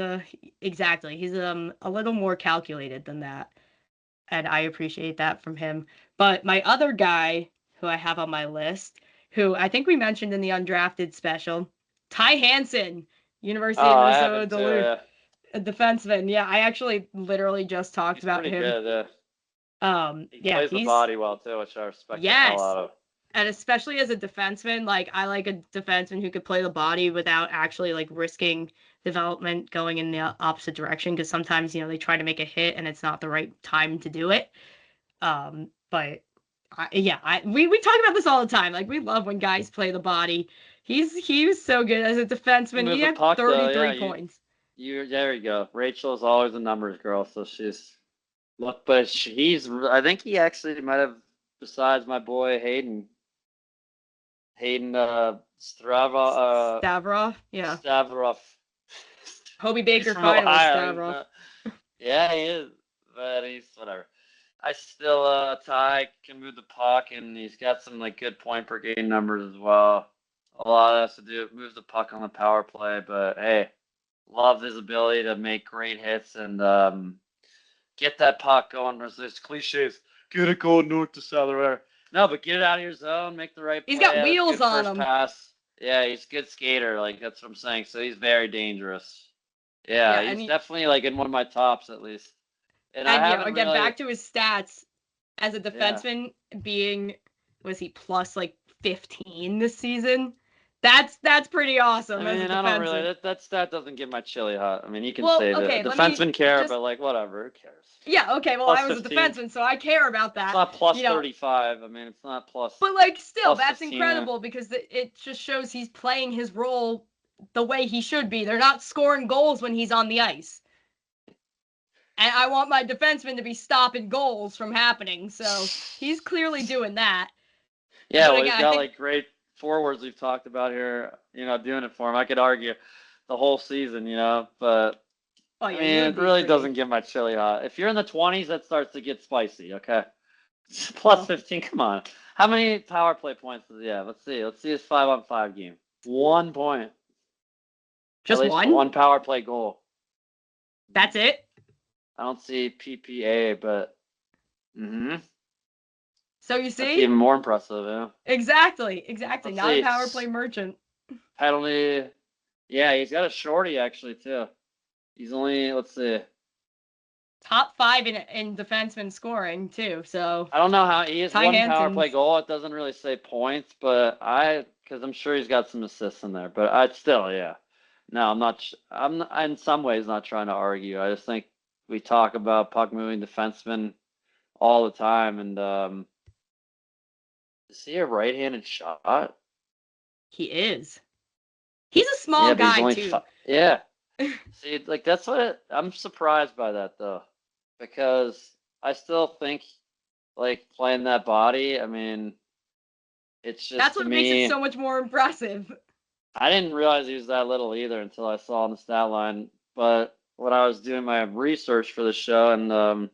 a little more calculated than that, and I appreciate that from him. But my other guy who I have on my list, who I think we mentioned in the undrafted special, Ty Hansen, University of
Oh, I have
Minnesota
him too.
Duluth,
Yeah,
a defenseman. Yeah, I actually literally just talked
he's
about
pretty
him.
good. Yeah, he
Yeah,
plays the body well too, which I respect the hell
yes,
out of.
and especially as a defenseman, like I like a defenseman who could play the body without actually like risking development going in the opposite direction because sometimes they try to make a hit and it's not the right time to do it. But we talk about this all the time. Like we love when guys play the body. He was so good as a
You
defenseman. He
move the
had
puck though. Yeah,
33 points.
you. There you go. Rachel's always a numbers girl, so she's look. But he's. I think he actually might have. Besides my boy Hayden
Stavrov, yeah.
Stavroff.
Hobie
He's
Baker
from
finalist
Ohio.
Stavrov.
Yeah, he is, but he's whatever. I still Ty can move the puck, and he's got some like good point per game numbers as well. A lot of that has to do move the puck on the power play, but hey, love his ability to make great hits and get that puck going. There's cliches. get it going north to south or whatever. No, but get it out of your zone, make the right play.
He's got wheels
good
on
first
him.
pass. Yeah, he's a good skater. Like, that's what I'm saying. So he's very dangerous. Yeah, he's definitely like in one of my tops at least. And I haven't
again,
really...
back to his stats as a defenseman being, was he plus like 15 this season? That's pretty awesome.
I mean,
as a
I don't
defenseman.
really. That stat doesn't get my chili hot. I mean, you can
Well,
say
okay,
that defensemen care, but like whatever, who cares?
Yeah, okay. Well,
Plus
I was
15.
a defenseman, so I care about that.
It's not plus 35. I mean, it's not plus.
But like, still,
plus
that's
15.
incredible because it just shows he's playing his role the way he should be. They're not scoring goals when he's on the ice. And I want my defenseman to be stopping goals from happening, so he's clearly doing that.
Yeah, well, he's got like great forwards we've talked about here, doing it for him. I could argue the whole season, but I mean, it really doesn't get my chili hot. If you're in the 20s, that starts to get spicy, okay? Plus 15, come on. How many power play points does he have? Let's see. Let's see his 5-on-5 game. 1 point.
Just
at least
one?
One power play goal.
That's it?
I don't see PPA, but
So you see?
That's even more impressive, yeah.
Exactly. Not a power play merchant.
Penalty. Yeah, he's got a shorty actually too. He's only, let's see,
top 5 in defenseman scoring too. So
I don't know how he has one power play goal. It doesn't really say points, but because I'm sure he's got some assists in there. But I'd still, yeah. No, I'm not. I'm in some ways not trying to argue. I just think we talk about puck moving defensemen all the time, and is he a right-handed shot?
He is. He's a small guy too.
Yeah. See, like I'm surprised by that though, because I still think like playing that body. I mean, it's just
that's what makes it so much more impressive.
I didn't realize he was that little either until I saw on the stat line. But when I was doing my research for the show, and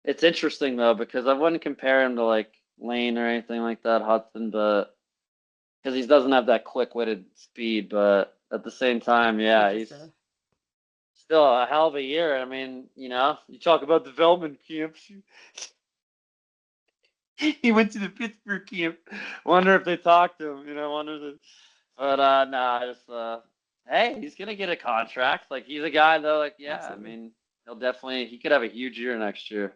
it's interesting though because I wouldn't compare him to like Lane or anything like that, Hudson, but because he doesn't have that quick-witted speed. But at the same time, yeah, he's still a hell of a year. I mean, you talk about development camps. He went to the Pittsburgh camp. Wonder if they talked to him. But hey, he's gonna get a contract. Like he's a guy though. Like yeah, absolutely. I mean, he could have a huge year next year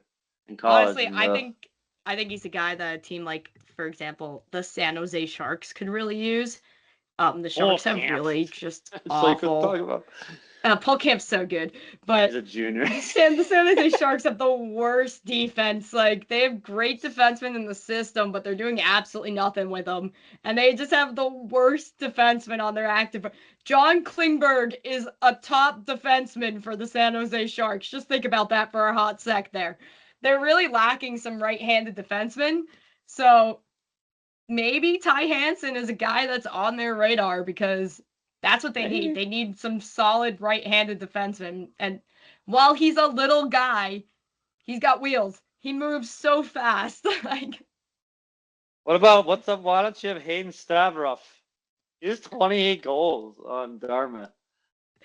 in college.
Honestly, I think he's a guy that a team like, for example, the San Jose Sharks could really use. The Sharks have really just awful. Paul Camp's so good, but
he's a junior.
the San Jose Sharks have the worst defense. Like they have great defensemen in the system, but they're doing absolutely nothing with them, and they just have the worst defenseman on their active. John Klingberg is a top defenseman for the San Jose Sharks. Just think about that for a hot sec there. They're really lacking some right-handed defensemen, so maybe Ty Hansen is a guy that's on their radar because that's what they need. They need some solid right-handed defensemen. And while he's a little guy, he's got wheels. He moves so fast. Like,
what's up? Why don't you have Hayden Stavroff? He has 28 goals on Dartmouth.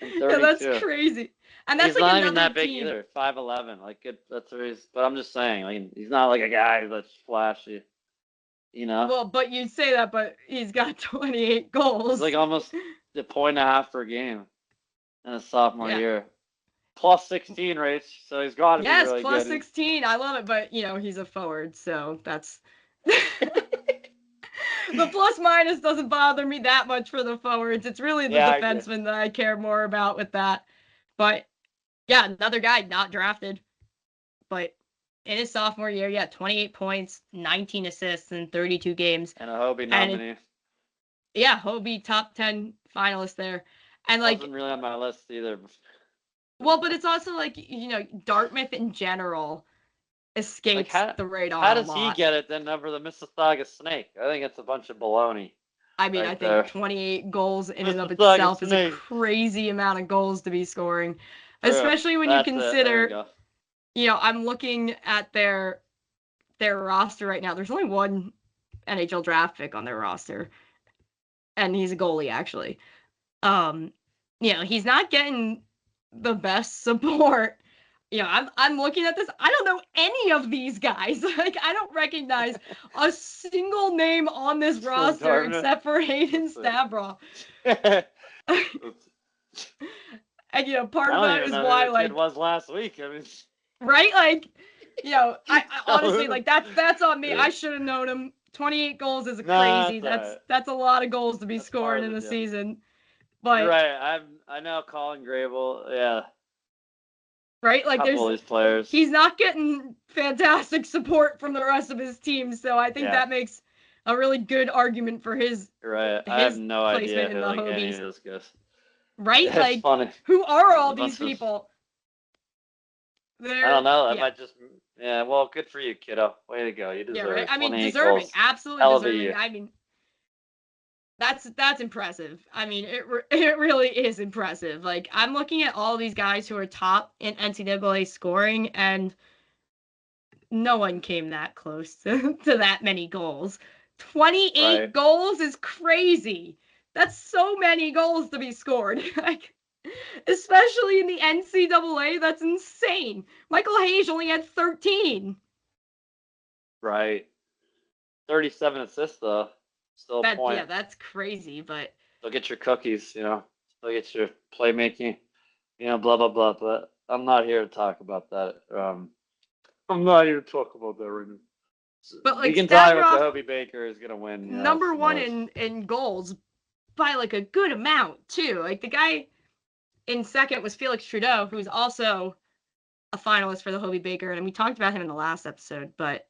Yeah, that's crazy. And that's
he's not even that big either. 5'11". Like that's where he's. But I'm just saying, like he's not like a guy that's flashy.
Well, but you say that, but he's got 28 goals.
He's like almost a point and a half per game in his sophomore year. Plus 16 rates, so he's got to be really good. Yes,
plus 16. I love it, but he's a forward, so that's. The plus minus doesn't bother me that much for the forwards. It's really the defenseman that I care more about with that. But yeah, another guy not drafted, but in his sophomore year, 28 points, 19 assists in 32 games.
And a Hobie nominee.
Hobie top 10 finalist there. And like
wasn't really on my list either.
Well, but it's also like, Dartmouth in general escapes the radar.
How does he get it then over the Mississauga Snake? I think it's a bunch of baloney.
I mean, I think 28 goals in and of itself is a crazy amount of goals to be scoring. True. Especially when you consider, I'm looking at their roster right now. There's only one NHL draft pick on their roster, and he's a goalie, actually. He's not getting the best support. I'm looking at this. I don't know any of these guys. Like, I don't recognize a single name on this roster except for Hayden Stavro. And part of that is why,
who the kid was last week. I mean,
right? Like, I honestly, like, that's on me. I should have known him. 28 goals is crazy. That's a lot of goals to be scoring in a season. But
you're right. I know Colin Grable. Yeah.
Right? Like,
couple of these players.
He's not getting fantastic support from the rest of his team, so I think that makes a really good argument for his.
Right. I have no idea who any of this guys.
Right?
It's
like,
funny.
Who are all these people?
I don't know. That might just. Yeah. Well, good for you, kiddo. Way to go. You deserve.
Yeah. Right. I mean,
deserving.
Goals. Absolutely deserving. I mean, that's impressive. I mean, it really is impressive. Like, I'm looking at all these guys who are top in NCAA scoring, and no one came that close to that many goals. 28 goals is crazy. That's so many goals to be scored. Like, especially in the NCAA, that's insane. Michael Hayes only had 13.
Right. 37 assists, though. Still a point.
Yeah, that's crazy, but...
Still get your cookies, Still get your playmaking, blah, blah, blah. But I'm not here to talk about that. I'm not here to talk about that right now. But, like, we can talk about the Hobie Baker is going to win.
Number one in goals by, like, a good amount, too. Like, the guy in second was Felix Trudeau, who's also a finalist for the Hobie Baker, and we talked about him in the last episode, but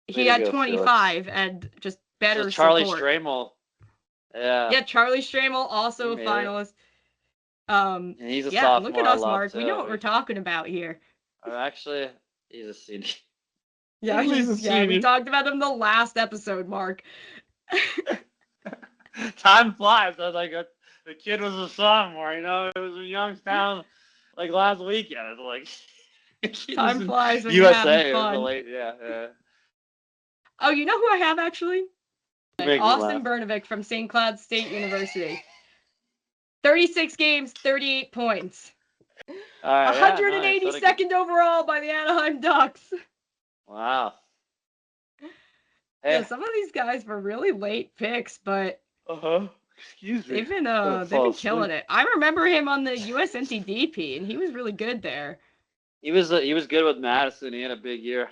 he had 25 Felix. And just better
so Charlie
support.
Stramel. Yeah.
Yeah, Charlie Stramel, also a finalist.
And he's a sophomore.
Look at us, Mark. We know what we're talking about here.
Actually, he's a senior.
Yeah, we talked about him the last episode, Mark.
Time flies. I was like, the kid was a sophomore, It was in Youngstown, like, last weekend. It's like...
Time flies when
USA,
you're having fun.
Yeah.
Oh, you know who I have, actually? Austin Bernovic from St. Cloud State University. 36 games, 38 points. 182nd overall by the Anaheim Ducks.
Wow.
Hey. Yeah, some of these guys were really late picks, but
excuse me.
They've been killing it. I remember him on the USNTDP, and he was really good there.
He was good with Madison. He had a big year.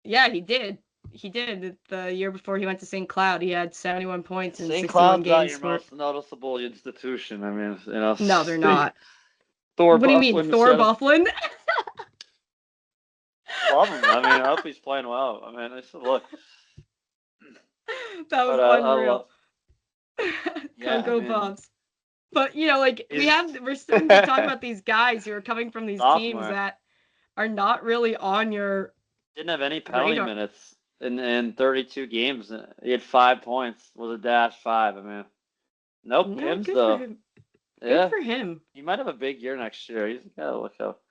Yeah, he did. He did. The year before he went to St. Cloud, he had 71 points in 61
St.
games.
Cloud's not your most noticeable institution. I mean,
No, they're not.
What
do you mean, Thor Bufflin?
Love him. I mean, I hope he's playing well. I mean, I said, look.
That was unreal. Cocoa Puffs. But, we're starting to talk about these guys who are coming from these teams that are not really on your
Didn't have any penalty minutes in 32 games. He had 5 points. Was a -5. I mean, no pims, though.
Good for him.
He might have a big year next year. He's got to look up.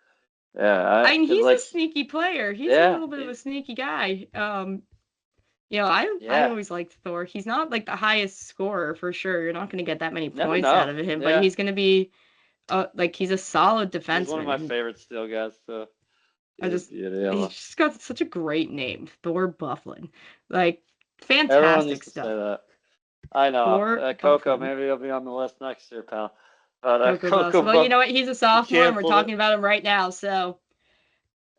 Yeah.
I mean, he's a sneaky player. He's a little bit of a sneaky guy. I always liked Thor. He's not like the highest scorer for sure. You're not going to get that many points out of him, but he's going to be he's a solid defenseman.
He's one of my favorite steel guys, so
he's just got such a great name, Thor Bufflin. Like, fantastic stuff.
Say that. I know. Coco, maybe he'll be on the list next year, pal. But Coco,
well, you know what? He's a sophomore, and we're talking about him right now, so.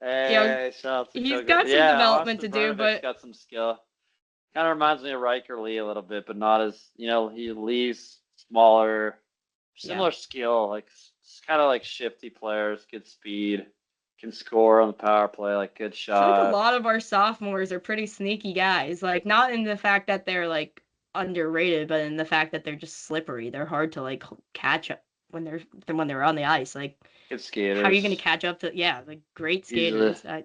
Hey,
he's got some development to do, but
got some skill. Kind of reminds me of Riker Lee a little bit, but not as he leaves smaller, similar skill, like kind of like shifty players, good speed, can score on the power play, like good shot.
I feel like a lot of our sophomores are pretty sneaky guys, like not in the fact that they're like underrated, but in the fact that they're just slippery. They're hard to like catch up when they're on the ice. Like,
good skaters.
How are you going to catch up to like great skaters?
I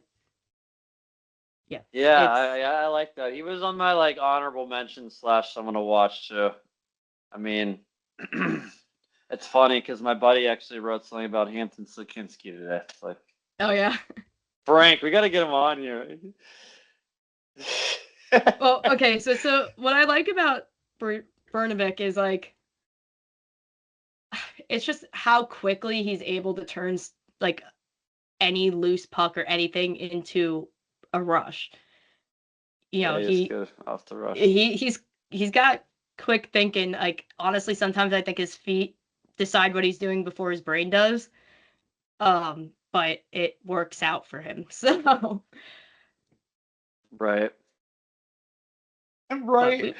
like that. He was on my like honorable mention / someone to watch too. I mean, it's funny because my buddy actually wrote something about Hampton Slakinski today. It's like,
oh yeah,
Frank, we got to get him on here.
Well, okay, so what I like about Bernovic is like, it's just how quickly he's able to turn like any loose puck or anything into a rush. You know,
he's good off the rush.
He's got quick thinking. Like, honestly, sometimes I think his feet decide what he's doing before his brain does. But it works out for him. So
right.
Right.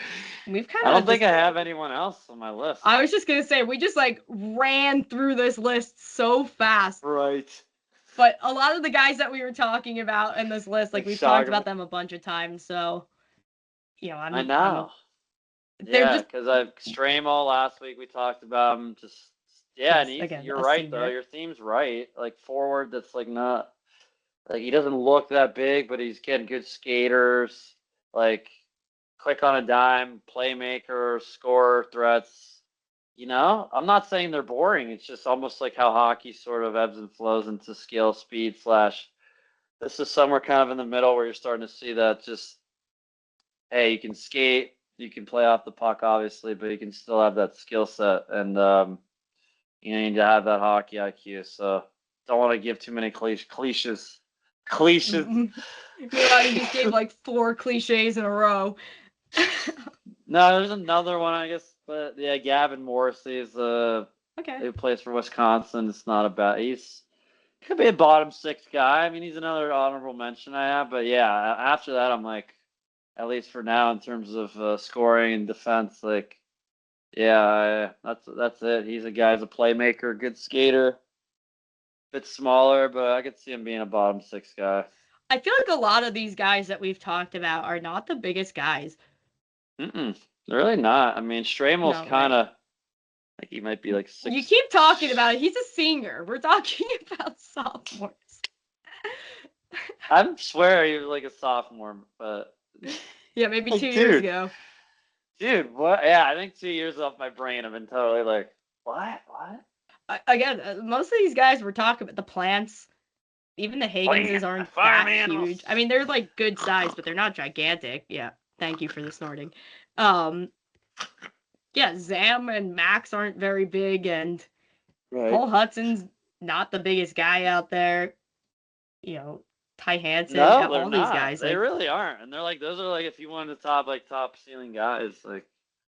We've kind of.
I don't think I have anyone else on my list.
I was just gonna say we just like ran through this list so fast.
Right.
But a lot of the guys that we were talking about in this list, like we've talked about them a bunch of times. So, you know,
I know. Yeah, because Stramo last week we talked about him. Just and you're right
senior.
though. Your theme's right. Like forward, that's like not like he doesn't look that big, but he's getting good skaters. Like quick on a dime, playmaker, scorer, threats. You know, I'm not saying they're boring. It's just almost like how hockey sort of ebbs and flows into skill, speed, slash. This is somewhere kind of in the middle where you're starting to see that just, hey, you can skate, you can play off the puck, obviously, but you can still have that skill set, and you need to have that hockey IQ. So don't want to give too many cliches.
You just gave like 4 cliches in a row.
No, there's another one, I guess, but yeah, Gavin Morrissey is who plays for Wisconsin. It's not a bad. He's could be a bottom 6 guy. I mean, he's another honorable mention I have, but yeah, after that, I'm like, at least for now, in terms of scoring and defense, like, yeah, that's it. He's a guy, he's a playmaker, good skater, bit smaller, but I could see him being a bottom 6 guy.
I feel like a lot of these guys that we've talked about are not the biggest guys.
They're really not. I mean, Stramel's kind of like he might be like 6.
You keep talking about it. He's a senior. We're talking about sophomores.
I swear he was like a sophomore, but
yeah, maybe 2 years ago.
Dude, what? Yeah, I think 2 years off my brain. I've been totally like, what?
Again, most of these guys we're talking about, the Plants, even the Higginses aren't that huge. I mean, they're like good size, but they're not gigantic. Yeah, thank you for the snorting. Yeah, Zam and Max aren't very big, and Paul Hudson's not the biggest guy out there. You know, Ty Hansen, all these guys.
They really aren't, and they're like those are like if you wanted to top ceiling guys, like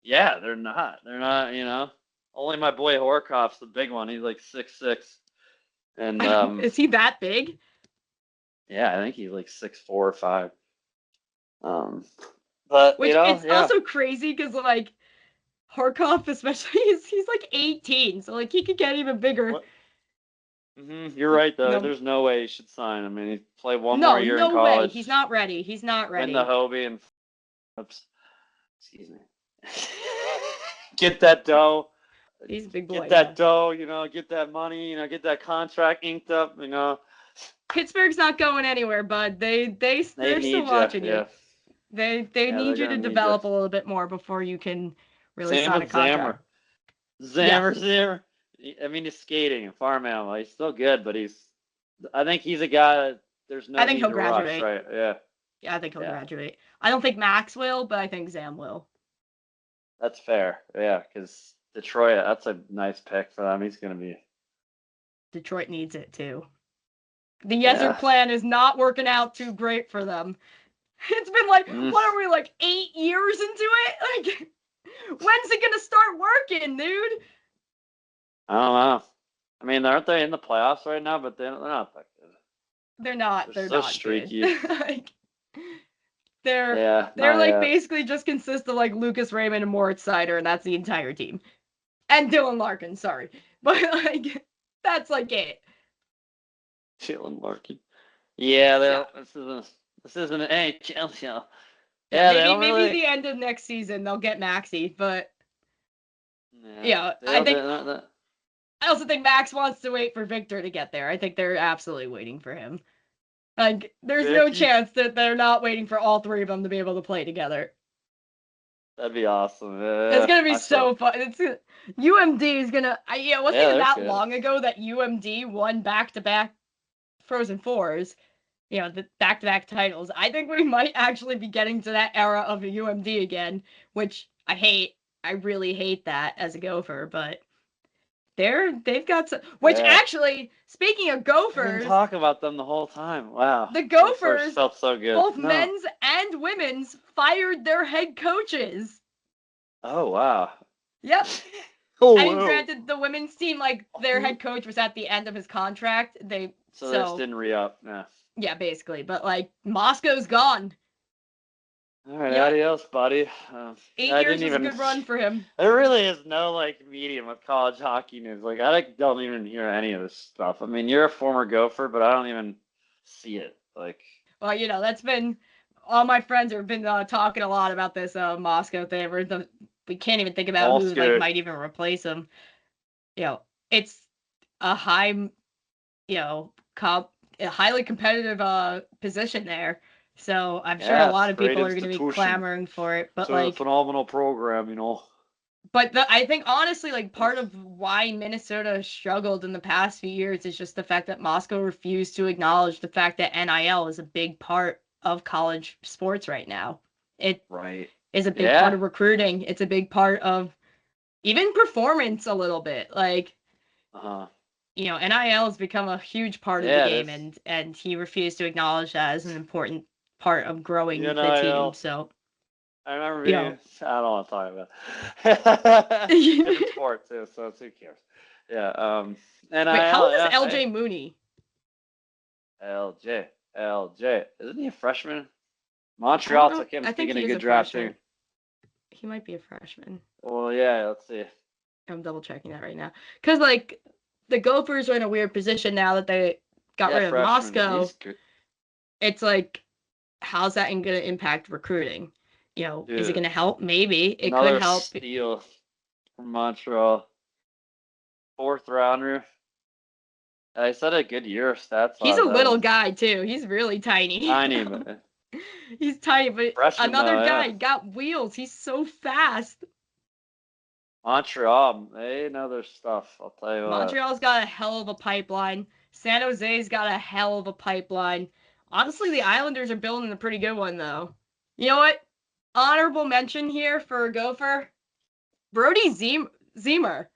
yeah, they're not. They're not. You know, only my boy Horkoff's the big one. He's like 6'6", and
is he that big?
Yeah, I think he's like 6'4" or 5. But
which it's also crazy because like Horkoff, especially, he's like 18, so like he could get even bigger.
You're right though. No. There's no way he should sign. I mean, he played one more year in college.
No way. He's not ready.
Win the Hobie and excuse me. Get that dough.
He's a big boy.
Get that dough. You know, get that money. You know, get that contract inked up. You know.
Pittsburgh's not going anywhere, bud. They're still watching you. Yeah. They need you to develop a little bit more before you can really sign a contract.
Zammer. I mean, he's skating and farm animal. He's still good, but I think he's a guy that there's no.
I think he'll graduate.
Rush, right? Yeah.
Yeah, I think he'll graduate. I don't think Max will, but I think Zam will.
That's fair. Yeah, because Detroit, that's a nice pick for them. He's going to be.
Detroit needs it too. The Yezer plan is not working out too great for them. It's been like, what are we, like 8 years into it? Like, when's it gonna start working, dude?
I don't know. I mean, aren't they in the playoffs right now? But they're not that good.
They're not. They're
so
not
streaky.
Like, they're like basically just consist of like Lucas Raymond and Moritz Seider, and that's the entire team. And Dylan Larkin, sorry, but like that's like it.
Dylan Larkin. Yeah, this isn't an NHL show. Yeah,
maybe the end of next season they'll get Maxey, but I also think Max wants to wait for Victor to get there. I think they're absolutely waiting for him. Like, there's no chance that they're not waiting for all 3 of them to be able to play together.
That'd be awesome.
It's gonna be so fun. UMD is gonna. It wasn't even that long ago that UMD won back-to-back Frozen Fours. You know, the back-to-back titles. I think we might actually be getting to that era of UMD again, which I hate. I really hate that as a Gopher, but they've got some. Which actually, speaking of
I
Gophers,
didn't talk about them the whole time. Wow,
the Gophers
felt so good.
Both men's and women's fired their head coaches.
Oh wow.
Yep.
Oh,
I mean, granted, the women's team, like, their head coach was at the end of his contract. They
just didn't re-up. Yeah.
Yeah, basically. But, like, Moscow's gone.
All right, adios, buddy.
8 years was a good run for him.
There really is no, like, medium with college hockey news. Like, I don't even hear any of this stuff. I mean, you're a former Gopher, but I don't even see it. Like,
well, you know, that's been all my friends have been talking a lot about this Moscow thing. We can't even think about who like might even replace him. You know, it's a high, you know, a highly competitive position there. So I'm sure a lot of people are going to be clamoring for it. But like,
a phenomenal program, you know.
But I think honestly, like, part of why Minnesota struggled in the past few years is just the fact that Moscow refused to acknowledge the fact that NIL is a big part of college sports right now. It is a big part of recruiting. It's a big part of even performance a little bit. Like, you know, NIL has become a huge part of the game, and he refused to acknowledge that as an important part of growing the team. So
I remember being, I don't want to talk about it. Different sport too, so who cares? Yeah. And
wait, how old is LJ Mooney?
LJ, isn't he a freshman? Montreal took him.
I think
he a good draft too.
He might be a freshman.
Well, yeah. Let's see.
I'm double checking that right now, because like the Gophers are in a weird position now that they got rid of Moscow. It's like, how's that going to impact recruiting? You know, is it going to help? Maybe it could help.
Steal from Montreal, 4th rounder. I said a good year of stats.
He's a little guy too. He's really tiny.
Tiny, but
he's tiny, but freshman, another guy got wheels. He's so fast.
Montreal, they know their stuff. I'll tell you what.
Montreal's got a hell of a pipeline. San Jose's got a hell of a pipeline. Honestly, the Islanders are building a pretty good one, though. You know what? Honorable mention here for a Gopher, Brody Zemer.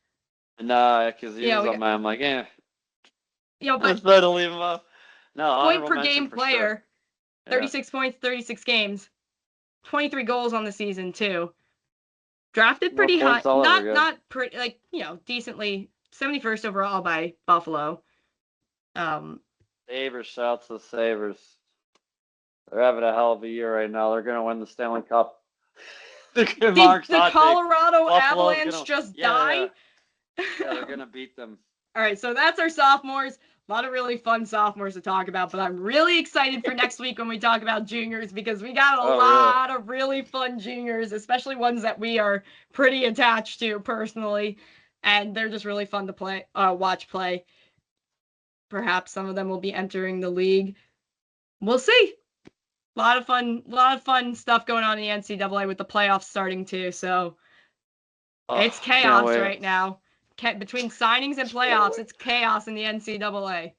Nah, because he was on my. I'm like,
You know, but
to leave him up. No,
point per game player, sure. 36 points, 36 games, 23 goals on the season too. Drafted pretty high, not pretty, like, you know, decently, 71st overall by Buffalo.
Sabres, shouts to the Sabres. They're having a hell of a year right now. They're going to win the Stanley Cup.
The Colorado Avalanche just die?
Yeah, they're going to beat them.
All right, so that's our sophomores. A lot of really fun sophomores to talk about, but I'm really excited for next week when we talk about juniors, because we got a lot of really fun juniors, especially ones that we are pretty attached to personally, and they're just really fun to watch play. Perhaps some of them will be entering the league. We'll see. A lot of fun stuff going on in the NCAA with the playoffs starting too. So it's chaos right now. Between signings and playoffs, it's chaos in the NCAA.